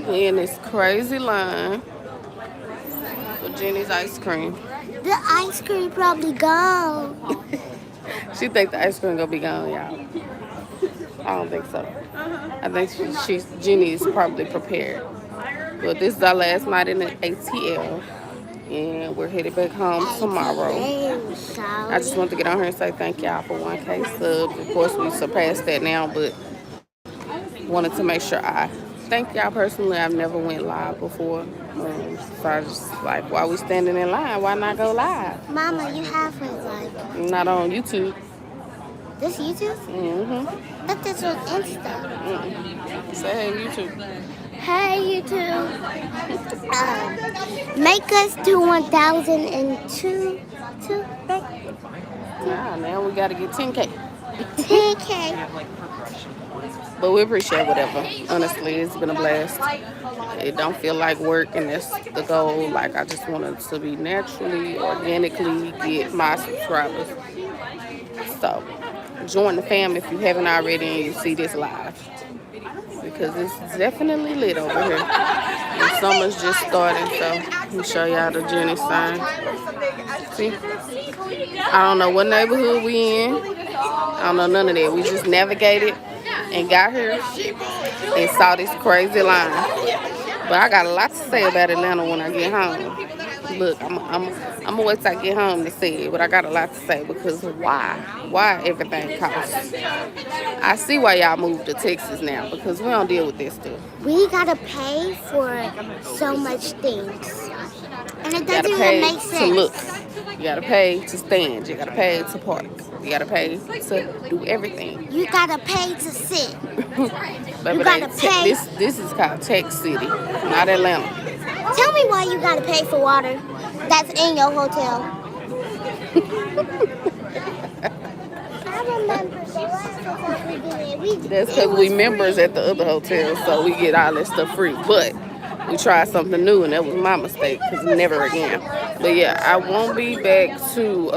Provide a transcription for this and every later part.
We in this crazy line for Jenis ice cream. The ice cream probably gone. She think the ice cream gonna be gone, y'all. I don't think so. I think she's Jeannie is probably prepared. But this is our last night in the ATL, and we're headed back home tomorrow. I just want to get on here and say thank y'all for 1K subs. Of course, we surpassed that now, but wanted to make sure I thank y'all personally. I've never went live before. So I just like, while we standing in line, why not go live? Mama, you have it like. Not on YouTube. This YouTube? Mm-hmm. But this was Insta. Say hey, YouTube. Hey, YouTube. Make us do 1,002. Nah, now we gotta get 10K. 10K. But we appreciate whatever. Honestly, it's been a blast. It don't feel like work, and that's the goal. Like, I just wanted to be naturally, organically get my subscribers. So, join the fam if you haven't already and you see this live. Because it's definitely lit over here. And summer's just starting, so let me show y'all the Jenis sign. See? I don't know what neighborhood we in. I don't know none of that. We just navigated and got here and saw this crazy line. But I got a lot to say about Atlanta when I get home. Look, I'm gonna wait till I get home to say it, but I got a lot to say because why everything costs. I see why y'all moved to Texas now because we don't deal with this stuff. We gotta pay for so much things, and it doesn't even make sense. To look, you gotta pay to stand, you gotta pay to park, you gotta pay to do everything. You gotta pay to sit. Baby, you gotta pay. This is called Tech City, not Atlanta. Tell me why you gotta pay for water that's in your hotel. I remember the last hotel we did. That's because we members at the other hotel, so we get all that stuff free. But we tried something new, and that was my mistake, because never again. But yeah, I won't be back to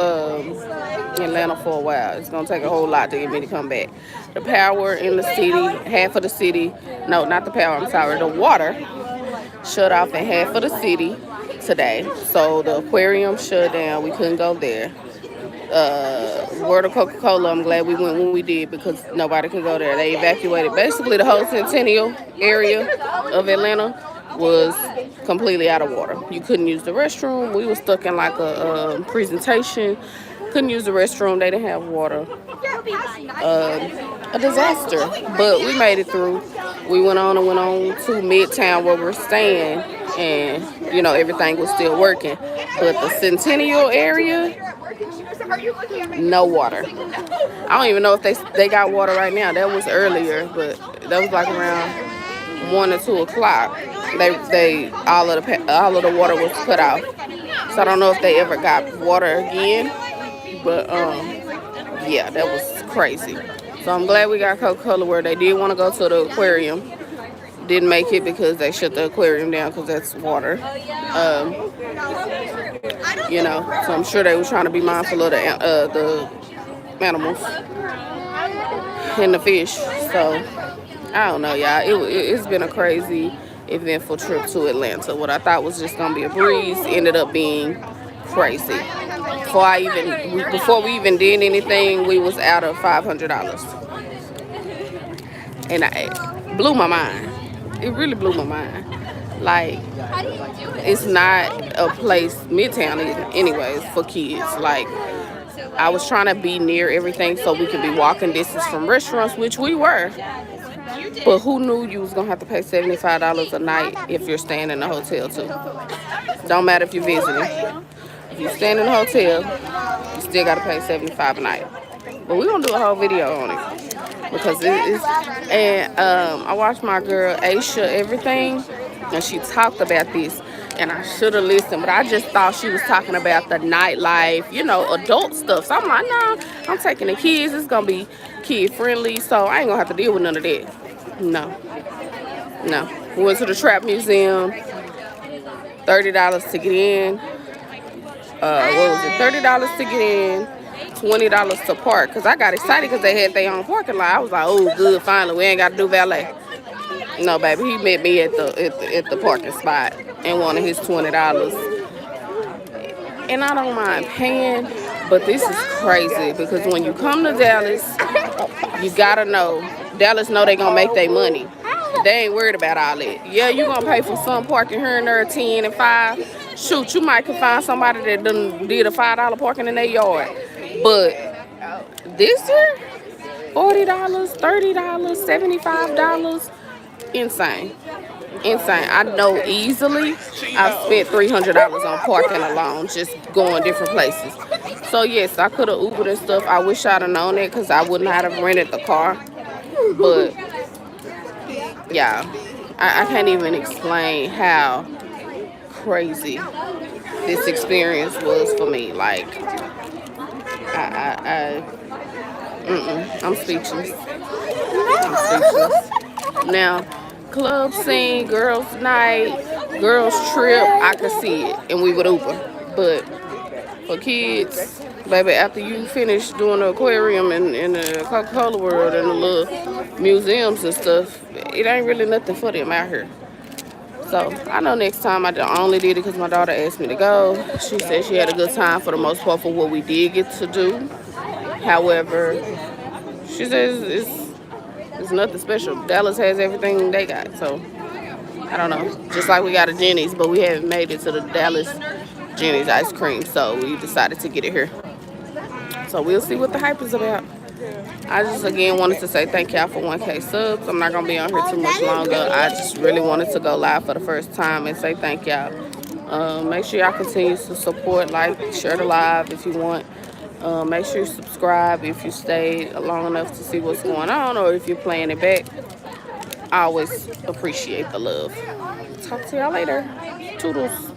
Atlanta for a while. It's going to take a whole lot to get me to come back. The power in the city, half of the city, no, not the power, I'm sorry, the water shut off in half of the city today. So the aquarium shut down. We couldn't go there. World of Coca-Cola, I'm glad we went when we did because nobody could go there. They evacuated basically the whole Centennial area of Atlanta was completely out of water. You couldn't use the restroom. We were stuck in like a presentation. Couldn't use the restroom. They didn't have water. A disaster, but we made it through. We went on to Midtown where we're staying, and you know everything was still working. But the Centennial area, no water. I don't even know if they got water right now. That was earlier, but that was like around 1 or 2 o'clock. They all of the water was cut off. So I don't know if they ever got water again. But yeah, that was crazy. So I'm glad we got Coca-Cola where they did want to go to the aquarium. Didn't make it because they shut the aquarium down because that's water. You know, so I'm sure they were trying to be mindful of the animals and the fish. So I don't know, y'all. It's been a crazy, eventful trip to Atlanta. What I thought was just gonna be a breeze ended up being crazy. Before we even did anything, we was out of $500, and it blew my mind. It really blew my mind. Like, it's not a place, Midtown anyways, for kids. Like, I was trying to be near everything so we could be walking distance from restaurants, which we were. But who knew you was gonna have to pay $75 a night if you're staying in a hotel too? Don't matter if you're visiting. If you staying in a hotel, you still gotta pay $75 a night. But we're gonna do a whole video on it because it is. And I watched my girl Aisha everything, and she talked about this, and I should have listened, but I just thought she was talking about the nightlife, you know, adult stuff. So I'm like, no, I'm taking the kids. It's gonna be kid friendly, so I ain't gonna have to deal with none of that. No. We went to the Trap Museum. $30 to get in. What was it? $30 to get in. $20 to park. Cause I got excited because they had their own parking lot. I was like, oh, good, finally, we ain't got to do valet. No, baby, he met me at the parking spot and wanted his $20. And I don't mind paying, but this is crazy because when you come to Dallas, you gotta know. Dallas know they gonna make their money. They ain't worried about all that. Yeah, you gonna pay for some parking here and there, 10 and 5. Shoot, you might can find somebody that done did a $5 parking in their yard. But this year, $40, $30, $75, insane. Insane. I know easily I've spent $300 on parking alone, just going different places. So yes, I could have Ubered and stuff. I wish I'd have known it because I would not have rented the car. But yeah, I can't even explain how crazy this experience was for me. Like, I'm speechless. I'm speechless. Now, club scene, girls' night, girls' trip, I could see it, and we would Uber. But for kids, baby, after you finish doing the aquarium and the Coca-Cola World and the little museums and stuff, it ain't really nothing for them out here. So I know next time I only did it because my daughter asked me to go. She said she had a good time for the most part for what we did get to do. However, she says it's nothing special. Dallas has everything they got. So I don't know. Just like we got a Jenis, but we haven't made it to the Dallas Jenis ice cream. So we decided to get it here. So we'll see what the hype is about. I just again wanted to say thank y'all for 1K subs. I'm not gonna be on here too much longer. I just really wanted to go live for the first time and say thank y'all. Make sure y'all continue to support, like, share the live if you want. Make sure you subscribe if you stayed long enough to see what's going on, or if you're playing it back. I always appreciate the love. Talk to y'all later. Toodles.